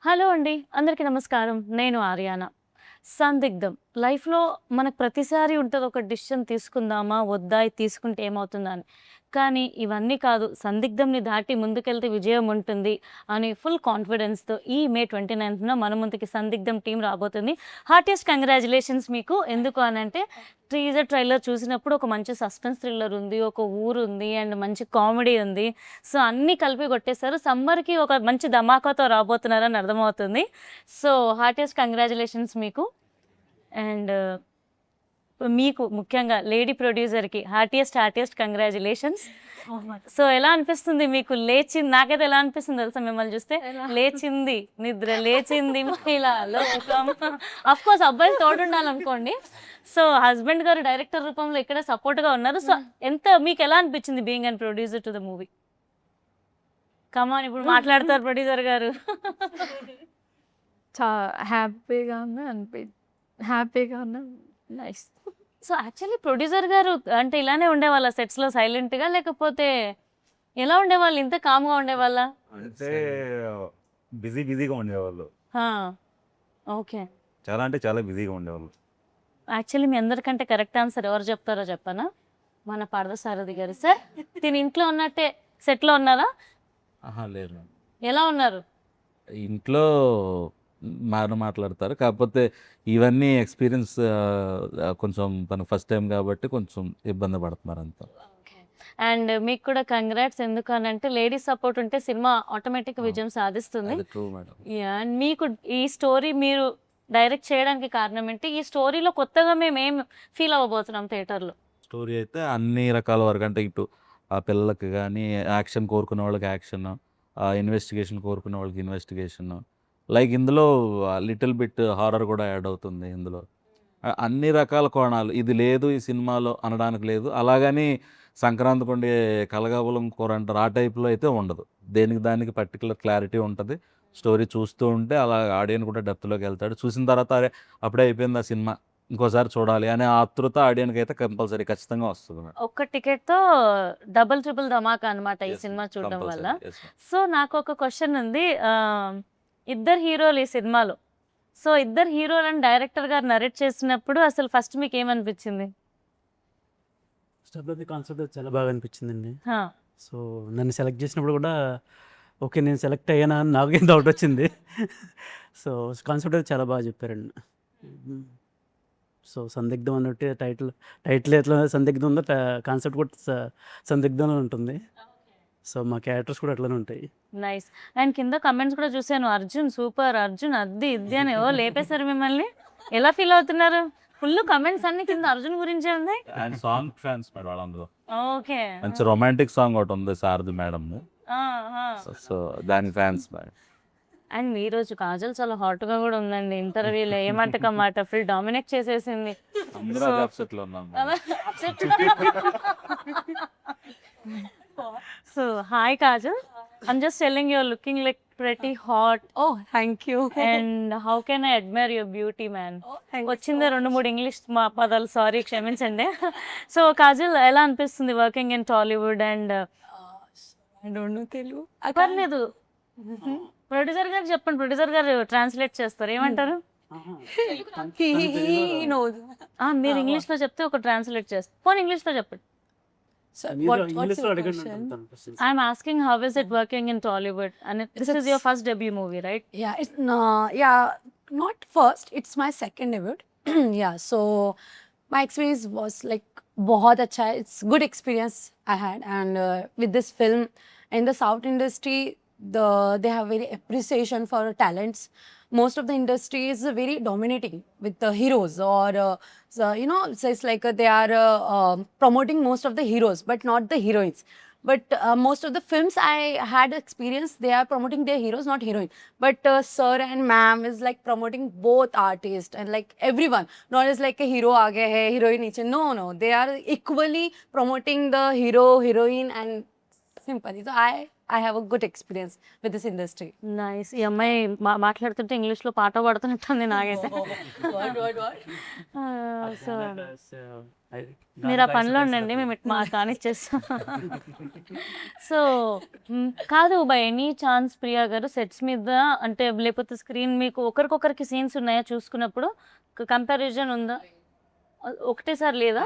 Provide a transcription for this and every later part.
Hello అండి. అందరికీ నమస్కారం. నేను ఆర్యానా. సందిగ్ధం లైఫ్‌లో మనకు ప్రతిసారి ఉంటది ఒక డెసిషన్ తీసుకుందామా? వద్దా? ఇది తీసుకుంటే ఏమవుతుందా అని. కానీ ఇవన్నీ కాదు. సందిగ్ధంని దాటి ముందుకెళ్తే విజయం ఉంటుంది అని ఫుల్ కాన్ఫిడెన్స్‌తో ఈ మే 29న మన ముందుకి సందిగ్ధం టీమ్ రాబోతుంది. హార్టియస్ట్ కంగ్రాచ్యులేషన్స్ మీకు. ఎందుకు అనంటే టీజర్, ట్రైలర్ చూసినప్పుడు ఒక మంచి సస్పెన్స్ థ్రిల్లర్ ఉంది. ఒక ఊరుంది అండ్ మంచి కామెడీ ఉంది. సో, అన్నీ కలిపి కొట్టేసారు. సమ్మర్‌కి ఒక మంచి ధమాకాతో రాబోతున్నారని అర్థమవుతుంది. సో, హార్టియస్ట్ కంగ్రాచ్యులేషన్స్ మీకు. అండ్ మీకు ముఖ్యంగా లేడీ ప్రొడ్యూసర్‌కి హార్టియస్ట్ కంగ్రాచ్యులేషన్స్. సో, ఎలా అనిపిస్తుంది మీకు? నాకైతే ఎలా అనిపిస్తుంది తెలుసా మిమ్మల్ని చూస్తే? లేచింది నిద్ర, లేచింది మహిళా లోకం. ఆఫ్‌కోర్స్ అబ్బాయిలు తోడుండాలనుకోండి. సో, హస్బెండ్ గారు డైరెక్టర్ రూపంలో ఇక్కడ సపోర్ట్‌గా ఉన్నారు. సో, మీకెలా అనిపించింది being and producer to the movie? Come on ఇప్పుడు మాట్లాడతారు ప్రొడ్యూసర్ గారు. చా హ్యాపీగానే హ్యాపీగా ఉన్నాను. నైస్. సో, యాక్చువల్లీ ప్రొడ్యూసర్ గారు అంటే ఇలానే ఉండేవాళ్ళా సెట్స్‌లో సైలెంట్‌గా? లేకపోతే ఎలా ఉండేవాళ్ళు? ఇంత కామ్‌గా ఉండేవాళ్ళా? అంటే బిజీగా ఉండేవాళ్ళు. ఆ! ఓకే. చాలా అంటే చాలా బిజీగా ఉండేవాళ్ళు. యాక్చువల్లీ మీ అందరికంటే కరెక్ట్ ఆన్సర్ ఎవరు చెప్తారో చెప్పనా? మన పార్థసారథి గారు. సార్, తిను ఇంట్లో ఉన్నట్టే సెట్‌లో ఉన్నారా? లేదు. ఎలా ఉన్నారు? ఇంట్లో బాగానే మాట్లాడతారు. కాకపోతే ఇవన్నీ ఎక్స్‌పీరియన్స్ కొంచెం తను ఫస్ట్ టైమ్ కాబట్టి కొంచెం ఇబ్బంది పడుతున్నారు అంతా. ఓకే. అండ్ మీకు కూడా కంగ్రాట్స్. ఎందుకనంటే లేడీస్ సపోర్ట్ ఉంటే సినిమా ఆటోమేటిక్‌గా విజయం సాధిస్తుంది. అది ట్రూ మేడం. యాహ్! అండ్ మీకు ఈ స్టోరీ మీరు డైరెక్ట్ చేయడానికి కారణం ఏంటి? ఈ స్టోరీలో కొత్తగా మేమేం ఫీల్ అవ్వబోతున్నాం థియేటర్‌లో? స్టోరీ అయితే అన్ని రకాల వరకు అంటే ఇటు ఆ పిల్లలకి గానీ, యాక్షన్ కోరుకునే వాళ్ళకి యాక్షన్, ఇన్వెస్టిగేషన్ కోరుకునే వాళ్ళకి ఇన్వెస్టిగేషన్. లైక్ ఇందులో లిటిల్ బిట్ హారర్ కూడా యాడ్ అవుతుంది ఇందులో. అన్ని రకాల కోణాలు ఇది లేదు ఈ సినిమాలో అనడానికి లేదు. అలాగని సంక్రాంతికి వండే కలగబులం కూర అంటారు ఆ టైప్‌లో అయితే ఉండదు. దేనికి దానికి పర్టిక్యులర్ క్లారిటీ ఉంటది. స్టోరీ చూస్తూ ఉంటే అలా ఆడియన్స్ కూడా డెప్త్‌లోకి వెళ్తాడు. చూసిన తర్వాత అరే! అప్పుడే అయిపోయిందా సినిమా ఇంకోసారి చూడాలి అనే ఆతృత ఆడియన్‌కి అయితే కంపల్సరీ ఖచ్చితంగా వస్తుంది మేడం. ఒక్క టికెట్‌తో డబుల్, ట్రిపుల్ ధమాకా అనమాట ఈ యెస్ సినిమా మేడం. చూడడం వల్ల. కంపల్సరీ. Yes madam. సో, నాకొక క్వెషన్ ఉంది. ఇద్దరు హీరోలు ఈ సినిమాలో. సో, ఇద్దరు హీరోలని డైరెక్టర్ గారు నరేట్ చేసినప్పుడు అసలు ఫస్ట్ మీకేమనిపించింది? ఫస్ట్ ఆఫ్ ది కాన్సెప్ట్ చాలా బాగా అనిపించిందండి. ఆ! సో, నన్ను సెలెక్ట్ చేసినప్పుడు కూడా ఓకే. నేను సెలెక్ట్ అయ్యానా అని నాకేం డౌట్ వచ్చింది. సో, కాన్సెప్ట్ అయితే చాలా బాగా చెప్పారండి. సో, సందిగ్ధం అన్నట్టే టైటిల్ ఎట్లా సందిగ్ధం ఉందో కాన్సెప్ట్ కూడా సందిగ్ధంలో ఉంటుంది. సో, మా క్యారెక్టర్స్ కూడా అట్లనే ఉంటాయి. నైస్. అండ్ కింద కామెంట్స్ కూడా చూసాను. అర్జున్ సూపర్, అర్జున్ అది ఇది అని ఓ లేపేశారు మిమ్మల్ని. ఎలా ఫీల్ అవుతున్నారు? ఫుల్ కామెంట్స్ అన్ని కింద అర్జున్ గురించే ఉన్నాయి. అండ్ సాంగ్ ఫ్యాన్స్ మేడం వాళ్ళందరూ. ఓకే. మంచి రొమాంటిక్ సాంగ్ ఒకటి ఉంది సారథి మేడంది. ఆ! ఆ! సో దాని ఫ్యాన్స్ మేడం. అండ్ ఈరోజు కాజల్ చాలా హాట్‌గా కూడా ఉందండి. ఇంటర్వ్యూలో ఏ మాటకి ఆ మాట ఫుల్ డామినేట్ చేసేసింది. అందరూ అదే అప్సెట్‌లో ఉన్నాం madam. So, hi Kajal. I'm just telling you're looking like pretty hot Oh, thank you. and how can I admire your beauty man? Thank you వచ్చిందే so 2, 3 ఇంగ్లీష్ పదాలు సారీ క్షమించండి. సో, కాజల్ ఎలా అనిపిస్తుంది working in Tollywood and I don't know Telugu. I can't. పర్లేదు. Producer గారికి చెప్పండి. Producer గారు translate చేస్తారు. ఏమంటారు? He knows. మీరు ఇంగ్లీష్‌లో చెప్తే ఒక ట్రాన్స్‌లేట్ చేస్తారు. పోనీ ఇంగ్లీష్‌లో చెప్పండి. So మీరు what's ఇంగ్లీష్లో your అడగండి question? అంటాను questions. I'm asking how is it working in Tollywood? And this is your first debut movie, right? Yeah, it's yeah, not first. It's my second debut. Yeah, so my experience was like बहुत अच्छा है. It's good experience I had, and with this film in the South industry, they have very appreciation for talents. Most of the industry is very dominating with the heroes, or so, so it's like they are promoting most of the heroes, but not the heroines. But most of the films I had experience, they are promoting their heroes, not heroine. But sir and ma'am is like promoting both artists and like everyone. Not as like a hero aage hai, heroine niche. No. They are equally promoting the hero, heroine, and simple. So I I have a good experience with this industry. Nice. ఈ అమ్మాయి మాట్లాడుతుంటే ఇంగ్లీష్లో పాట పాడుతున్నట్టుంది నాకైతే. So మీరు ఆ పనిలో ఉండండి, మేము మా కానిచ్చేస్తాం. సో కాదు, బై ఎనీ ఛాన్స్ ప్రియా గారు సెట్స్ మీద అంటే లేకపోతే స్క్రీన్ మీకు ఒకరికొకరికి సీన్స్ ఉన్నాయా చూసుకున్నప్పుడు? కంపారిజన్ ఉందా? ఒకటేసారి లేదా?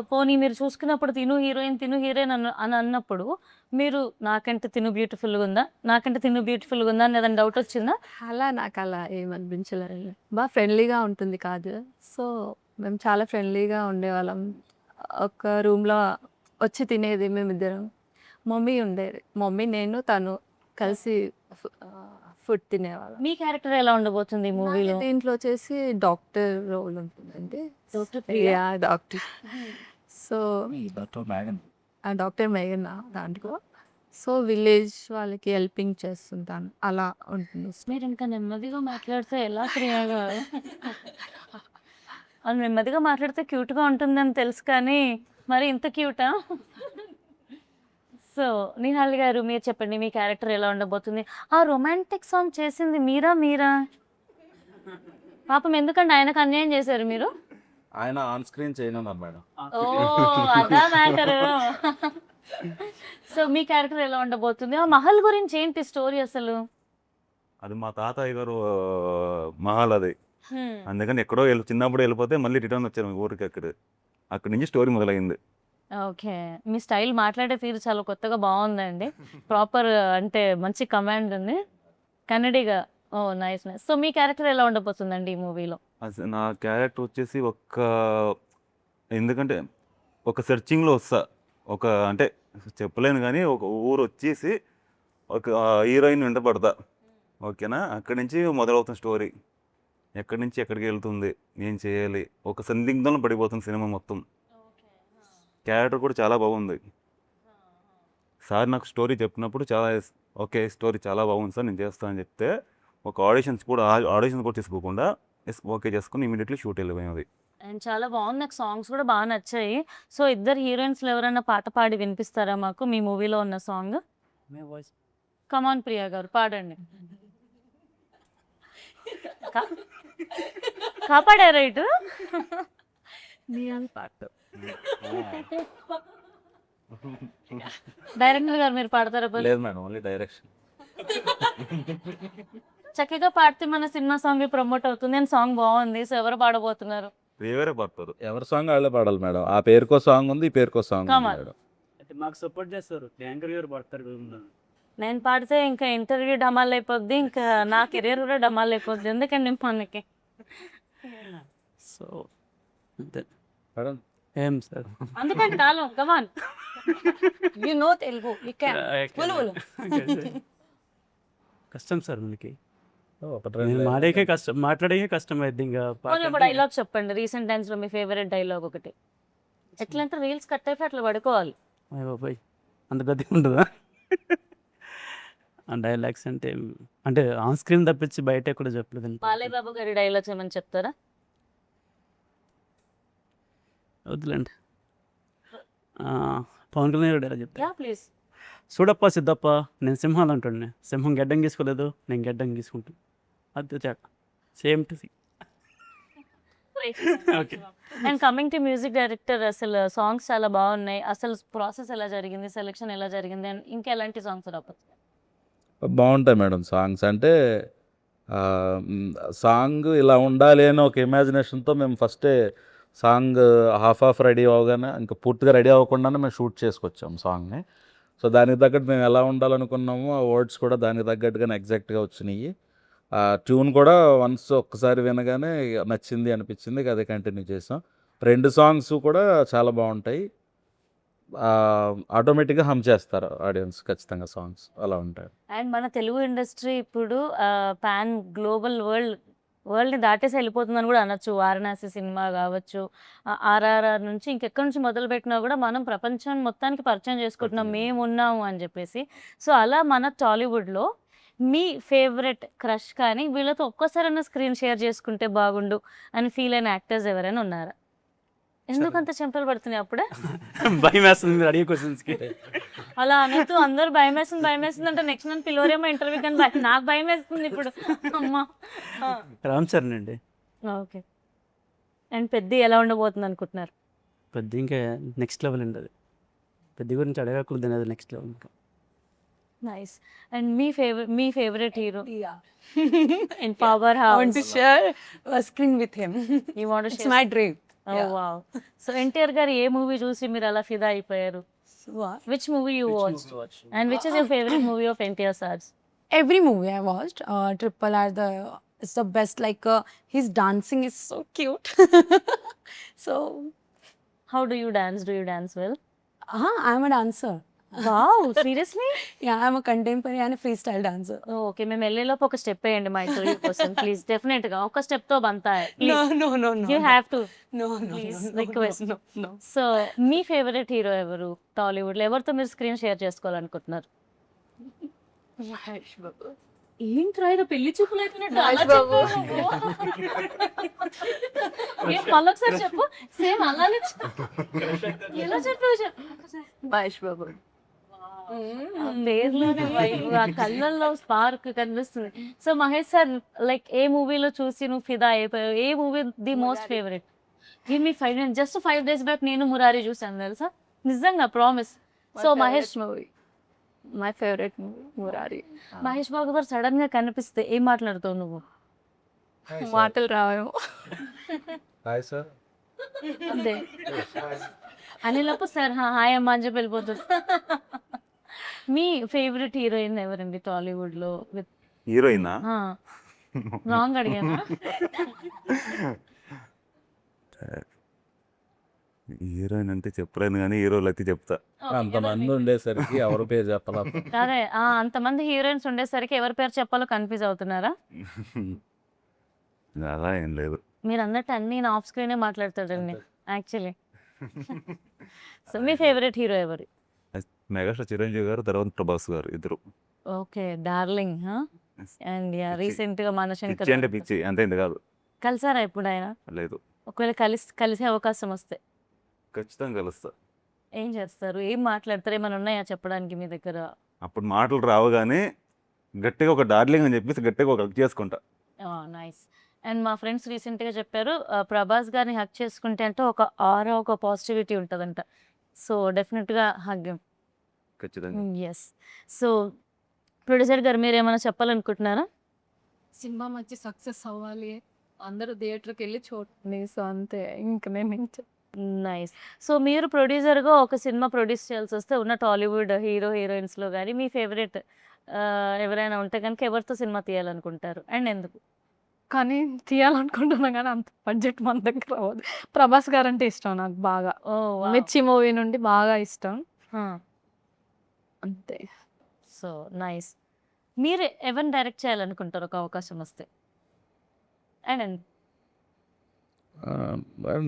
పోనీ మీరు చూసుకున్నప్పుడు తిను హీరోయిన్ అని అన్నప్పుడు మీరు నాకంటే తిను బ్యూటిఫుల్గా ఉందా, నాకంటే తిను బ్యూటిఫుల్గా ఉందా అని ఏదైనా డౌట్ వచ్చిందా? అలా నాకు అలా ఏమనిపించలేదు. బాగా ఫ్రెండ్లీగా ఉంటుంది కాదు. సో మేము చాలా ఫ్రెండ్లీగా ఉండేవాళ్ళం. ఒక రూమ్లో వచ్చి తినేది మేమిద్దరం. మమ్మీ ఉండేది, మమ్మీ నేను తను కలిసి ఫుడ్ తినేవాళ్ళం. మీ క్యారెక్టర్ ఎలా ఉండబోతుంది ఈ మూవీలో? దీంట్లో వచ్చేసి డాక్టర్ రోల్ ఉంటుందండి. Yeah doctor. సో ఆ డాక్టర్ మేఘన దాంట్లో. సో విలేజ్ వాళ్ళకి హెల్పింగ్ చేస్తుంటాను, అలా ఉంటుంది. మీరు ఇంకా నెమ్మదిగా మాట్లాడితే ఎలా ప్రియా గారు? అది నెమ్మదిగా మాట్లాడితే క్యూట్గా ఉంటుందని తెలుసు, కానీ మరి ఇంత క్యూటా? సో నిహాల్ గారు మీరు చెప్పండి, మీ క్యారెక్టర్ ఎలా ఉండబోతుంది? ఆ రొమాంటిక్ సాంగ్ చేసింది మీరా? పాపం ఎందుకంటే ఆయనకు అన్యాయం చేశారు మీరు. ఆయన ఆన్ స్క్రీన్ చేయనున్నారు మేడం. ఓ అదా మ్యాటర్. సో మీ క్యారెక్టర్ ఎలా ఉండబోతుంది? ఆ మహల్ గురించి ఏంటి స్టోరీ అసలు? అది మా తాతయ్య గారు మహల్ అది. అందుకని ఎక్కడో చిన్నప్పుడు వెళ్ళిపోతే మళ్ళీ రిటర్న్ వచ్చారు ఊరికి. అక్కడి నుంచి స్టోరీ మొదలైంది. ఓకే, మీ స్టైల్ మాట్లాడే తీరు చాలా కొత్తగా బాగుందండి. ప్రాపర్ అంటే మంచి కమాండ్ ఉంది, కన్నడిగా. ఓ నైస్. సో మీ క్యారెక్టర్ ఎలా ఉండబోతుందండి ఈ మూవీలో? నా క్యారెక్టర్ వచ్చేసి ఎందుకంటే ఒక సెర్చింగ్లో వస్తా. అంటే చెప్పలేను కానీ ఒక ఊరు వచ్చేసి ఒక హీరోయిన్ వెంట పడతా. ఓకేనా, అక్కడి నుంచి మొదలవుతుంది స్టోరీ. ఎక్కడి నుంచి ఎక్కడికి వెళ్తుంది, ఏం చేయాలి, ఒక సందిగ్ధంలో పడిపోతుంది సినిమా మొత్తం. క్యారెక్టర్ కూడా చాలా బాగుంది. సార్ నాకు స్టోరీ చెప్పినప్పుడు ఓకే స్టోరీ చాలా బాగుంది సార్, నేను చేస్తానని చెప్తే ఒక ఆడిషన్స్ కూడా తీసుకోకుండా ఓకే చేసుకుని ఇమీడియట్లీ షూట్ వెళ్ళిపోయింది. అండ్ చాలా బాగుంది, నాకు సాంగ్స్ కూడా బాగా నచ్చాయి. సో ఇద్దరు హీరోయిన్స్లో ఎవరైనా పాట పాడి వినిపిస్తారా మాకు మీ మూవీలో ఉన్న సాంగ్? కమాన్ ప్రియా గారు పాడండి. కాపాడారా ఇటు? డైరెక్టర్ గారు మీరు పాడతారా? లేదు మేడం, ఓన్లీ డైరెక్షన్. చక్కగా పాడితే మన సినిమా సాంగ్ ప్రమోట్ అవుతుంది. అండ్ సాంగ్ బాగుంది. సో ఎవరు పాడబోతున్నారు? వేరే పడతారు. ఎవరి సాంగ్ వాళ్ళే పాడాలి మేడం. ఆ పేరుకో సాంగ్ ఉంది, ఈ పేరుకో సాంగ్ ఉంది Come on. మేడం. అయితే మాకు సపోర్ట్ చేస్తారు, యాంకర్ గారు పడతారు. నేను పాడితే ఇంకా ఇంటర్వ్యూ డమాల్ అయిపోద్ది, ఇంకా నా కెరీర్ కూడా డమాల్ అయిపోద్ది. ఎందుకండి మనకి సో అంతే మేడం ఏం సార్. అందుకంటే కాలం కమాన్. You know Telugu, you can. Bolu. కష్టం సార్ మనకి, ఒకటి నేను రెండు మాట్లాడే కష్టం అయితే ఇంకా ఒక డైలాగ్ చెప్పండి, రీసెంట్ టైమ్స్ లో మీ ఫేవరెట్ డైలాగ్ ఒకటి. ఎట్లా అంటే రీల్స్ కట్ అయిపోయి అట్లా పడుకోవాలి. అయ్య బాబాయ్ అంత పెద్దగా ఉంటుందా? ఆ డైలాగ్స్ అంటే ఆన్ స్క్రీన్ తప్పించి బయట కూడా చెప్పలేదు. బాలయ్య బాబు గారి డైలాగ్స్ ఏమని చెప్తారా? వద్దులేండి. పవన్ కళ్యాణ్ డైలాగ్ చెప్తా. Yeah please. చూడప్ప సిద్ధప్ప, నేను సింహాలు అంటుండే, సింహం గడ్డం గీసుకోలేదు, నేను గడ్డం గీసుకుంటాను. అది తేడా, same to see. Okay. And coming to music director, అసలు సాంగ్స్ చాలా బాగున్నాయి. అసలు ప్రాసెస్ ఎలా జరిగింది, సెలెక్షన్ ఎలా జరిగింది, అండ్ ఇంకా ఎలాంటి సాంగ్స్ రావచ్చు? బాగుంటాయి మేడం సాంగ్స్. అంటే సాంగ్ ఇలా ఉండాలి అని ఒక ఇమాజినేషన్తో మేము ఫస్టే సాంగ్ హాఫ్ రెడీ అవగానే ఇంకా పూర్తిగా రెడీ అవ్వకుండానే మేము షూట్ చేసుకొచ్చాము సాంగ్ని. సో దానికి తగ్గట్టు మేము ఎలా ఉండాలనుకున్నామో ఆ వర్డ్స్ కూడా దానికి తగ్గట్టుగానే ఎగ్జాక్ట్గా వచ్చినాయి. ట్యూన్ కూడా ఒక్కసారి వినగానే నచ్చింది అనిపించింది, అదే కంటిన్యూ చేసాం. 2 సాంగ్స్ కూడా చాలా బాగుంటాయి. ఆటోమేటిక్గా హమ్ చేస్తారు ఆడియన్స్ ఖచ్చితంగా సాంగ్స్, అలా ఉంటాయి. అండ్ మన తెలుగు ఇండస్ట్రీ ఇప్పుడు పాన్ గ్లోబల్ వరల్డ్ని దాటేసి వెళ్ళిపోతుందని కూడా అనొచ్చు. వారణాసి సినిమా కావచ్చు, ఆర్ఆర్ఆర్ నుంచి ఇంకెక్కడి నుంచి మొదలుపెట్టినా కూడా మనం ప్రపంచం మొత్తానికి పరిచయం చేసుకుంటున్నాం మేము ఉన్నాము అని చెప్పేసి. సో అలా మన టాలీవుడ్లో మీ ఫేవరెట్ క్రష్ కానీ వీళ్ళతో ఒక్కసారైనా స్క్రీన్ షేర్ చేసుకుంటే బాగుండు అని ఫీల్ అయిన యాక్టర్స్ ఎవరైనా ఉన్నారా? ఎందుకంత చెంపలు పడుతున్నాయి అప్పుడే? భయం వేస్తుంది మీరు అడిగే క్వశ్చన్స్కి. అలా అనొద్దు. అందరూ భయమేస్తుంది అంటే నెక్స్ట్ నన్ను పిలవరేమో ఇంటర్వ్యూ కానీ నాకు భయమేస్తుంది ఇప్పుడు. అమ్మా! ఆ! రామ్ చరణ్ అండి. ఓకే. అండ్ పెద్ది ఎలా ఉండబోతుంది అనుకుంటున్నారు? పెద్ద ఇంకా నెక్స్ట్ లెవెల్ అండి అది. పెద్ద గురించి అడగకూడదు అది నెక్స్ట్ లెవెల్ ఇంకా. Nice. And me favourite hero Yeah. In power I want to house? share a screen with him. You want to It's share? my dream. Oh Yeah. Wow! So NTR గారు ఏ movie చూసి మీరు అలా ఫిదా అయిపోయారు? So, what? Which movie you watched? And which is your favourite movie of NTR sir's? Every movie I watched, Triple R, it's the best. Like his dancing is so cute. So, how do you dance well? I'm a dancer. Wow! Seriously? Yeah, I'm a contemporary and a freestyle dancer. Okay. మేము వెళ్ళేలోపు ఒక step వేయండి మా interview కోసం please. డెఫినెట్గా ఒక స్టెప్తో బంతాయి No, please. no, no, no. You no. Have to. No, no, Please, no, no, request. no, no. So మీ favourite hero ఎవరు టాలీవుడ్లో? ఎవరితో మీరు స్క్రీన్ షేర్ చేసుకోవాలనుకుంటున్నారు? Mahesh Babu. ఏంట్రా ఇది పెళ్లి చూపులు అయిపోయినట్టు అలా మహేష్ బాబు. చెప్పావు? ఏం మళ్ళొకసారి చెప్పు. సేమ్ అలానే చెప్పు. ఎలా చెప్పావు చెప్పు. మహేష్ బాబు. ఆ పేర్లోనే vibe, ఆ కళ్ళల్లో స్పార్క్ కనిపిస్తుంది. సో మహేష్ సార్ లైక్ ఏ మూవీలో చూసి నువ్వు ఫిదా అయిపోయావు? ఏ movie the most favourite? Give me 5 minutes. Just 5 days back నేను మురారి చూసాను తెలుసా, నిజంగా promise. So Mahesh movie, my favourite movie Murari. Mahesh Babu గారు సడన్ గా కనిపిస్తే ఏం మాట్లాడుతావు నువ్వు? మాటలు రావేమో. Hi sir. అంతే అనిలోపు సార్ హాయ్ అమ్మ అని చెప్పి వెళ్ళిపోతుంది. మీ ఫేవరెట్ హీరోయిన్ ఎవరండి టాలీవుడ్ లో? విత్ హీరోయినా? రాంగ్ అడిగాను. హీరోయిన్ అంటే చెప్పలేను కానీ హీరోలు అయితే చెప్తా. అంతమంది ఉండేసరికి ఎవరి పేరు చెప్పాలా? అదే అంతమంది హీరోయిన్స్ ఉండేసరికి ఎవరి పేరు చెప్పాలో కన్ఫ్యూజ్ అవుతున్నారా? అలా ఏం లేదు. మీరు అన్నట్టు అన్ని నా ఆఫ్ స్క్రీనే మాట్లాడతాడండి యాక్చువల్లీ. సో మీ ఫేవరెట్ హీరో ఎవరు? మెగాస్టార్ చిరంజీవి గారు, తర్వాత ప్రభాస్ గారు, ఇద్దరు. Okay darling. అండ్ రీసెంట్ గా మనశంకర్ పిచ్చి అంటే పిచ్చి, అంతే ఇంత కాదు. కలిసారా ఇప్పుడు ఆయన? లేదు. ఒకవేళ కలిసే అవకాశం వస్తే ఖచ్చితంగా కలుస్తా. ఏం చేస్తారు? ఏం మాట్లాడతారు? ఏమైనా ఉన్నాయా చెప్పడానికి మీ దగ్గర? అప్పుడు మాటలు రావు కానీ గట్టిగా ఒక డార్లింగ్ అని చెప్పేసి గట్టిగా ఒక హక్ చేసుకుంటా. నైస్. అండ్ మా ఫ్రెండ్స్ రీసెంట్గా చెప్పారు ప్రభాస్ గారిని హక్ చేసుకుంటే అంటే ఒక ఆరా, ఒక పాజిటివిటీ ఉంటుందంట. సో డెఫినెట్గా హగ్. ఖచ్చితంగా. ఎస్. సో ప్రొడ్యూసర్ గారు మీరు ఏమైనా చెప్పాలనుకుంటున్నారా? సినిమా మంచి సక్సెస్ అవ్వాలి, అందరూ థియేటర్కి వెళ్ళి చూడండి. సో అంతే, ఇంకా మేము నైస్. సో మీరు ప్రొడ్యూసర్గా ఒక సినిమా ప్రొడ్యూస్ చేయాల్సి వస్తే ఉన్న టాలీవుడ్ హీరోయిన్స్లో కానీ మీ ఫేవరెట్ ఎవరైనా ఉంటే కనుక ఎవరితో సినిమా తీయాలనుకుంటారు అండ్ ఎందుకు? కానీ తీయాలనుకుంటున్నాం కానీ అంత బడ్జెట్ మన దగ్గర అవ్వదు. ప్రభాస్ గారు అంటే ఇష్టం నాకు బాగా. ఓ మిర్చి మూవీ నుండి బాగా ఇష్టం అంతే. So nice. మీరు ఎవరిని డైరెక్ట్ చేయాలనుకుంటారు ఒక అవకాశం వస్తే? అండ్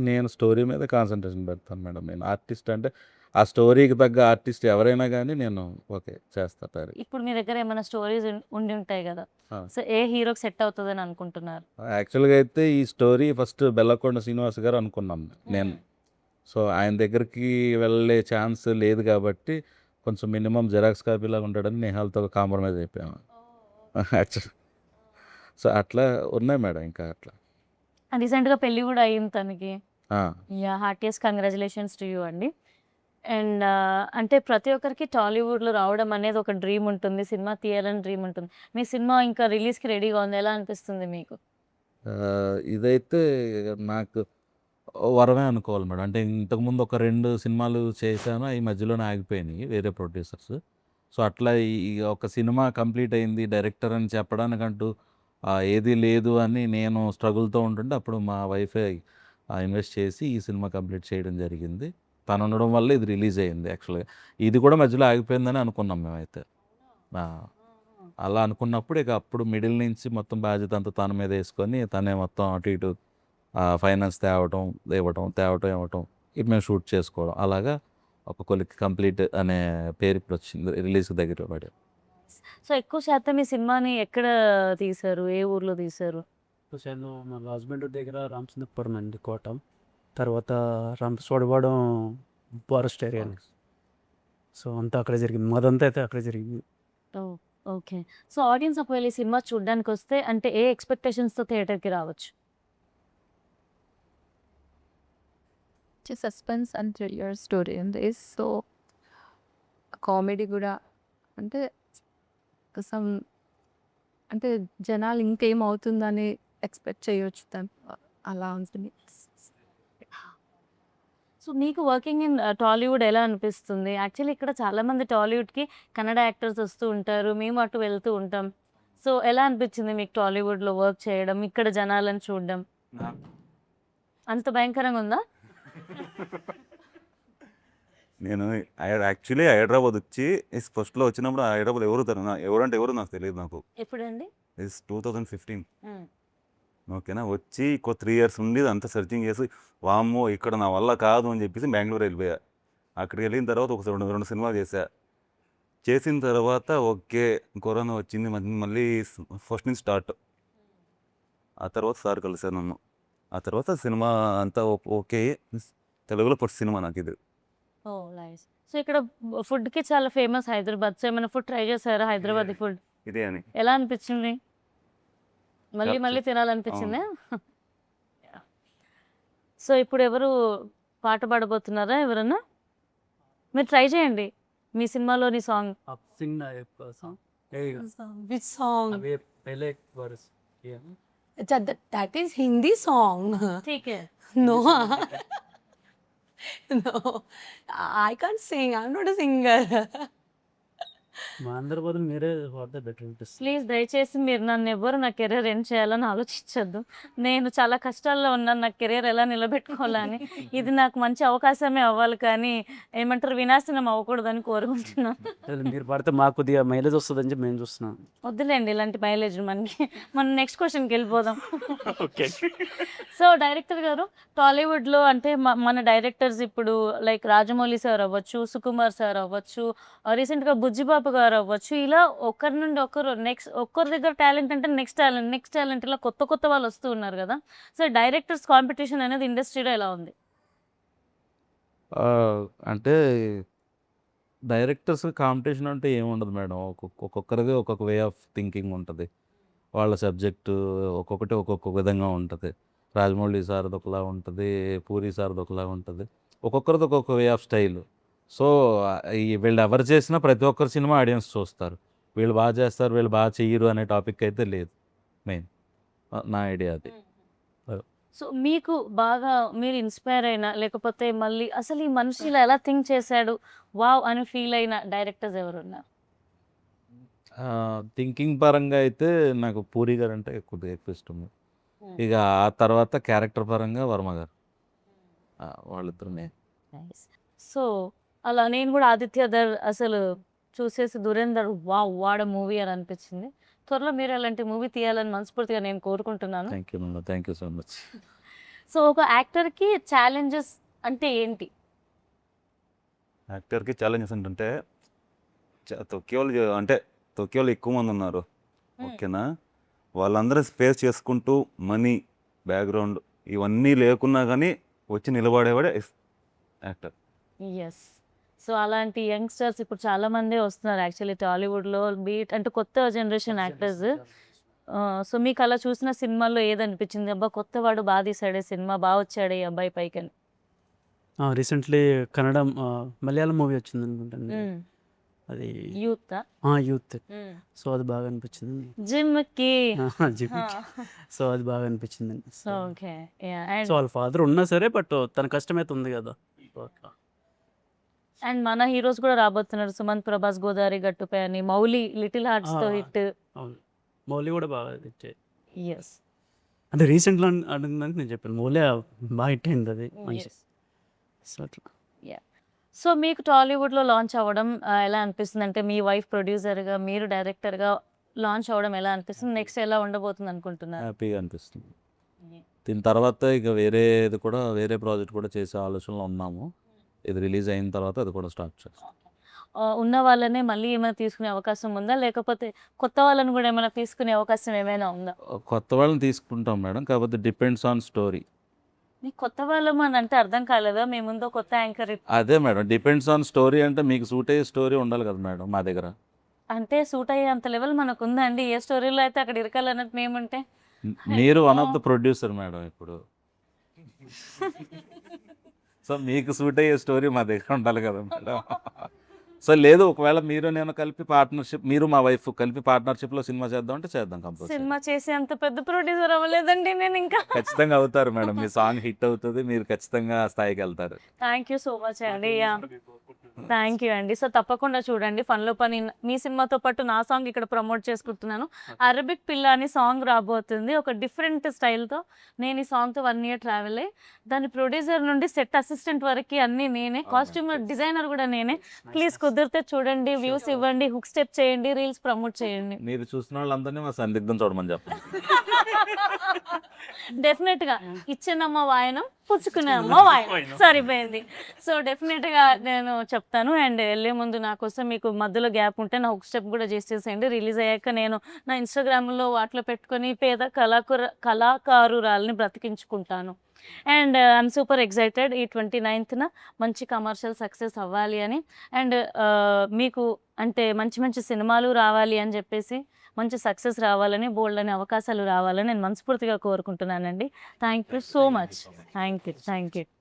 నేను స్టోరీ మీద కాన్సన్ట్రేషన్ పెడతాను మేడం. నేను ఆర్టిస్ట్ అంటే ఆ స్టోరీకి తగ్గ ఆర్టిస్ట్ ఎవరైనా కానీ నేను ఓకే చేస్తా. ఇప్పుడు మీ దగ్గర ఏమైనా స్టోరీస్ ఉండి ఉంటాయి కదా, ఆ. సో ఏ హీరోకి సెట్ అవుతుందని అనుకుంటున్నారు? యాక్చువల్గా అయితే ఈ స్టోరీ ఫస్ట్ బెల్లకొండ శ్రీనివాస్ గారు అనుకున్నాం నేను. సో ఆయన దగ్గరికి వెళ్ళే ఛాన్స్ లేదు కాబట్టి కొంచెం మినిమం జెరాక్స్ కాపీలాగా ఉంటాడని నేహాల్తో కాంప్రమైజ్ అయిపోయాము యాక్చువల్. సో అట్లా ఉన్నాయి మేడం. ఇంకా అట్లా రీసెంట్గా పెళ్ళి కూడా అయింది తనకి. ఆ, yeah, heartiest congratulations to you అండి. అండ్ అంటే ప్రతి ఒక్కరికి టాలీవుడ్లో రావడం అనేది ఒక డ్రీమ్ ఉంటుంది, సినిమా తీయాలని డ్రీమ్ ఉంటుంది. మీ సినిమా ఇంకా రిలీజ్కి రెడీగా ఉంది, ఎలా అనిపిస్తుంది మీకు? ఇదైతే నాకు వరమే అనుకోవాలి మేడం. అంటే ఇంతకుముందు ఒక 2 సినిమాలు చేశాను, ఈ మధ్యలోనే ఆగిపోయినాయి వేరే ప్రొడ్యూసర్స్. సో అట్లా ఈ ఒక సినిమా కంప్లీట్ అయింది డైరెక్టర్ అని చెప్పడానికంటూ ఏది లేదు అని నేను స్ట్రగుల్తో ఉంటుంటే అప్పుడు మా వైఫే ఇన్వెస్ట్ చేసి ఈ సినిమా కంప్లీట్ చేయడం జరిగింది. తను ఉండడం వల్ల ఇది రిలీజ్ అయ్యింది. యాక్చువల్గా ఇది కూడా మధ్యలో ఆగిపోయిందని అనుకున్నాం మేమైతే. అలా అనుకున్నప్పుడు ఇక అప్పుడు మిడిల్ నుంచి మొత్తం బాధ్యత అంతా తన మీద వేసుకొని తనే మొత్తం అటు ఇటు ఫైనాన్స్ తేవటం ఇవ్వటం ఇది మేము షూట్ చేసుకోవడం, అలాగా ఒక కొలిక్ కంప్లీట్ అనే పేరు ఇప్పుడు వచ్చింది, రిలీజ్ దగ్గర పడి. సో ఎక్కువ శాతం ఈ సినిమాని ఎక్కడ తీశారు, ఏ ఊర్లో తీశారు? మా హస్బెండ్ దగ్గర రామచంద్రపురం అండి, కోట. తర్వాత రంపచోడవరం ఫారెస్ట్ ఏరియా. సో అంతా అక్కడే జరిగింది, మాదంతా అయితే అక్కడే జరిగింది. ఓకే. సో ఆడియన్స్ ఒకవేళ ఈ సినిమా చూడ్డానికి వస్తే అంటే ఏ ఎక్స్పెక్టేషన్స్తో థియేటర్కి రావచ్చు? సస్పెన్స్ అండ్ థ్రిల్లర్ స్టోరీ ఉంది. సో కామెడీ కూడా అంటే సమ్ అంటే జనాలు ఇంకేమవుతుందని ఎక్స్పెక్ట్ చేయొచ్చు అలా ఉంటుంది. సో నీకు వర్కింగ్ ఇన్ టాలీవుడ్ ఎలా అనిపిస్తుంది? యాక్చువల్లీ ఇక్కడ చాలామంది టాలీవుడ్కి కన్నడ యాక్టర్స్ వస్తూ ఉంటారు, మేము అటు వెళ్తూ ఉంటాం. సో ఎలా అనిపించింది మీకు టాలీవుడ్లో వర్క్ చేయడం, ఇక్కడ జనాలను చూడడం? అంత భయంకరంగా ఉందా? నేను యాక్చువల్లీ హైదరాబాద్ వచ్చి ఫస్ట్లో వచ్చినప్పుడు హైదరాబాద్ ఎవరంటే ఎవరు నాకు తెలియదు. నాకు ఎప్పుడండి? 2015. ఓకేనా, వచ్చి 3 ఇయర్స్ ఉండి అంతా సెర్చింగ్ చేసి వామ్మో ఇక్కడ నా వల్ల కాదు అని చెప్పేసి బెంగళూరు వెళ్ళిపోయా. అక్కడికి వెళ్ళిన తర్వాత ఒక రెండు సినిమాలు చేసిన తర్వాత ఓకే కరోనా వచ్చింది, మళ్ళీ ఫస్ట్ నుంచి స్టార్ట్. ఆ తర్వాత సార్ కలిసాను నన్ను. ఆ తర్వాత సినిమా అంతా ఓకే, తెలుగులో ఫస్ట్ సినిమా నాకు ఇది. ఓ నైస్. సో ఇక్కడ ఫుడ్కి చాలా ఫేమస్ హైదరాబాద్. సో ఏమైనా ఫుడ్ ట్రై చేశారా హైదరాబాదీ ఫుడ్? ఇదే అని ఎలా అనిపించింది? మళ్ళీ మళ్ళీ తినాలనిపించిందా? సో ఇప్పుడు ఎవరు పాట పాడబోతున్నారా ఎవరన్నా? మీరు ట్రై చేయండి మీ సినిమాలోని song. Which song? That is Hindi song. ఠీకే. No. No. I can't sing. I'm not a singer. మా అందరి బదులు మీరే వాడితే బెటర్ అనిపిస్తుంది. ప్లీజ్ దయచేసి మీరు నన్ను ఎవ్వరు నా కెరీర్ ఏం చేయాలని ఆలోచించద్దు. నేను చాలా కష్టాల్లో ఉన్నాను, నా కెరీర్ ఎలా నిలబెట్టుకోవాలని. ఇది నాకు మంచి అవకాశమే అవ్వాలి కానీ ఏమంటారు వినాశనం అవ్వకూడదని కోరుకుంటున్నాను. మీరు పాడితే మాకు కొద్దిగా మైలేజ్ వస్తుందని చెప్పి మేము చూస్తున్నాం. వద్దులేండి ఇలాంటి మైలేజ్ మనకి. మనం నెక్స్ట్ క్వశ్చన్కి వెళ్ళిపోదాం. ఓకే. సో డైరెక్టర్ గారు, టాలీవుడ్లో అంటే మన డైరెక్టర్స్ ఇప్పుడు లైక్ రాజమౌళి సార్ అవ్వచ్చు, సుకుమార్ సార్ అవ్వచ్చు, రీసెంట్గా బుజ్జిబాబు గారు అవ్వచ్చు, ఇలా ఒకరి నుండి ఒకరు ఒక్కరి దగ్గర టాలెంట్ అంటే నెక్స్ట్ టాలెంట్ ఇలా కొత్త వాళ్ళు వస్తూ ఉన్నారు కదా. సో డైరెక్టర్స్ కాంపిటీషన్ అనేది ఇండస్ట్రీలో ఎలా ఉంది? అంటే డైరెక్టర్స్ కాంపిటీషన్ అంటే ఏముండదు మేడం. ఒక్కొక్కరిది ఒక్కొక్క వే ఆఫ్ థింకింగ్ ఉంటుంది. వాళ్ళ సబ్జెక్టు ఒక్కొక్కటి ఒక్కొక్క విధంగా ఉంటుంది. రాజమౌళి సార్ది ఒకలా ఉంటుంది, పూరి సార్ది ఒకలా ఉంటుంది, ఒక్కొక్కరిది ఒక్కొక్క వే ఆఫ్ స్టైల్. సో వీళ్ళు ఎవరు చేసినా ప్రతి ఒక్కరి సినిమా ఆడియన్స్ చూస్తారు. వీళ్ళు బాగా చేస్తారు, వీళ్ళు బాగా చెయ్యరు అనే టాపిక్ అయితే లేదు. మెయిన్ నా ఐడియా అది. సో మీకు బాగా మీరు ఇన్స్పైర్ అయినా లేకపోతే మళ్ళీ అసలు ఈ మనిషి ఇలా ఎలా థింక్ చేశాడు వావ్ అని ఫీల్ అయిన డైరెక్టర్స్ ఎవరున్నారు? థింకింగ్ పరంగా అయితే నాకు పూరి గారు అంటే కొద్దిగా ఎక్కువ ఇష్టం. ఇక ఆ తర్వాత క్యారెక్టర్ పరంగా వర్మ గారు, వాళ్ళిద్దరునే. సో అలా నేను కూడా ఆదిత్యధర్ అసలు చూసేసి దురేందర్ వావ్ వాడ మూవీ అని అనిపించింది. త్వరలో మీరు అలాంటి మూవీ తీయాలని మనస్ఫూర్తిగా నేను కోరుకుంటున్నాను. Thank you madam, thank you so much. So ఒక యాక్టర్కి ఛాలెంజెస్ అంటే ఏంటి? యాక్టర్కి ఛాలెంజెస్ ఏంటంటే తొక్కే వాళ్ళు ఎక్కువ మంది ఉన్నారు. ఓకేనా, వాళ్ళందరూ ఫేస్ చేసుకుంటూ మనీ బ్యాక్గ్రౌండ్ ఇవన్నీ లేకున్నా కానీ వచ్చి నిలబడేవాడే యాక్టర్. ఎస్. సో అలాంటి యంగ్స్టర్స్ ఇప్పుడు చాలా మంది వస్తున్నారు యాక్చువల్లీ టాలీవుడ్లో బీట్ అంటే కొత్త జనరేషన్ యాక్టర్స్. సో మీకు అలా చూసిన సినిమాల్లో ఏదనిపించింది, అబ్బా కొత్తవాడు బాగా తీసాడే సినిమా, బాగా వచ్చాడు ఈ అబ్బాయి పైకి అని? రీసెంట్లీ కన్నడ మలయాళం మూవీ వచ్చింది అనుకుంటాను, అది యూత్. యూత్. సో అది బాగా అనిపించింది. జిమ్కి. సో అది బాగా అనిపించింది. ఓకే. సో వాళ్ళ ఫాదర్ ఉన్నా సరే బట్ తన కష్టమైతే ఉంది కదా. అండ్ మన హీరోస్ కూడా రాబోతున్నారు, సుమంత్ ప్రభాస్ గోదావరి గట్టుపై అని, మౌలి లిటిల్ హార్ట్స్తో హిట్. అవును, మౌలి కూడా బాగా హిట్. ఎస్. అంటే రీసెంట్లో అడగడానికి నేను చెప్పాను, మౌలి బాగా హిట్ అయింది అది మంచి. సో అట్లా. సో మీకు టాలీవుడ్లో లాంచ్ అవ్వడం ఎలా అనిపిస్తుంది? అంటే మీ వైఫ్ ప్రొడ్యూసర్గా, మీరు డైరెక్టర్గా లాంచ్ అవ్వడం ఎలా అనిపిస్తుంది? నెక్స్ట్ ఎలా ఉండబోతుంది అనుకుంటున్నారు? హ్యాపీగా అనిపిస్తుంది. దీని తర్వాత ఇక వేరేది కూడా వేరే ప్రాజెక్ట్ కూడా చేసే ఆలోచనలో ఉన్నాము. ఇది రిలీజ్ అయిన తర్వాత అది కూడా స్టార్ట్ చేస్తాం. ఉన్న వాళ్ళనే మళ్ళీ ఏమైనా తీసుకునే అవకాశం ఉందా, లేకపోతే కొత్త వాళ్ళని కూడా ఏమైనా తీసుకునే అవకాశం ఏమైనా ఉందా? కొత్త వాళ్ళని తీసుకుంటాం మేడం, కాకపోతే డిపెండ్స్ ఆన్ స్టోరీ. నీకు కొత్త వాళ్ళం అని అంటే అర్థం కాలేదా మీ ముందు కొత్త యాంకర్ అదే మేడం, డిపెండ్స్ ఆన్ స్టోరీ. అంటే మీకు సూట్ అయ్యే స్టోరీ ఉండాలి కదా మేడం మా దగ్గర. అంటే సూట్ అయ్యే అంత లెవెల్ మనకు ఉందండి. ఏ స్టోరీలో అయితే అక్కడ ఇరకాలన్నట్టు మేముంటే మీరు one of the producer madam ఇప్పుడు. సో మీకు సూట్ అయ్యే స్టోరీ మా దగ్గర ఉండాలి కదా మేడం. సో లేదు, ఒకవేళ మీరు నేను కలిపి పార్ట్నర్షిప్, మీరు మా వైఫ్ కలిపి పార్ట్నర్షిప్లో సినిమా చేద్దాం అంటే చేద్దాం కంపల్సరీ. సినిమా చేసే అంత పెద్ద ప్రొడ్యూసర్ అవ్వలేదండి నేను ఇంకా. ఖచ్చితంగా అవుతారు మేడం, మీ సాంగ్ హిట్ అవుతుంది, మీరు ఖచ్చితంగా ఆ స్థాయికి వెళ్తారు. థ్యాంక్ యూ సో మచ్ అండి. థ్యాంక్ యూ అండి. సో తప్పకుండా చూడండి ఫన్లో పని. మీ సినిమాతో పాటు నా సాంగ్ ఇక్కడ ప్రమోట్ చేసుకుంటున్నాను. అరబిక్ పిల్ల అని సాంగ్ రాబోతుంది, ఒక డిఫరెంట్ స్టైల్తో. నేను ఈ సాంగ్తో 1 year ట్రావెల్ అయ్యి దాని ప్రొడ్యూసర్ నుండి సెట్ అసిస్టెంట్ వరకు అన్నీ నేనే, కాస్ట్యూమ్ డిజైనర్ కూడా నేనే. ప్లీజ్ కుదిరితే చూడండి, వ్యూస్ ఇవ్వండి, హుక్ స్టెప్ చేయండి, రీల్స్ ప్రమోట్ చేయండి. మీరు చూసిన వాళ్ళందరినీ మా సందిగ్ధం చూడమని చెప్పండి. డెఫినెట్గా ఇచ్చినమ్మ వాయనం పుచ్చుకునే అమ్మ వాయనం సరిపోయింది. సో డెఫినెట్గా నేను చెప్తాను. అండ్ వెళ్ళే ముందు నా కోసం మీకు మధ్యలో గ్యాప్ ఉంటే నా హుక్ స్టెప్ కూడా చేసేసేయండి. రిలీజ్ అయ్యాక నేను నా ఇన్స్టాగ్రామ్లో వాటిలో పెట్టుకొని పేద కళాకారురాలని బ్రతికించుకుంటాను. అండ్ ఐఎమ్ సూపర్ ఎక్సైటెడ్ ఈ 29th మంచి కమర్షియల్ సక్సెస్ అవ్వాలి అని. అండ్ మీకు అంటే మంచి మంచి సినిమాలు రావాలి అని చెప్పేసి, మంచి సక్సెస్ రావాలని, బోల్డ్ అనే అవకాశాలు రావాలని నేను మనస్ఫూర్తిగా కోరుకుంటున్నానండి. Thank you so much. Thank you.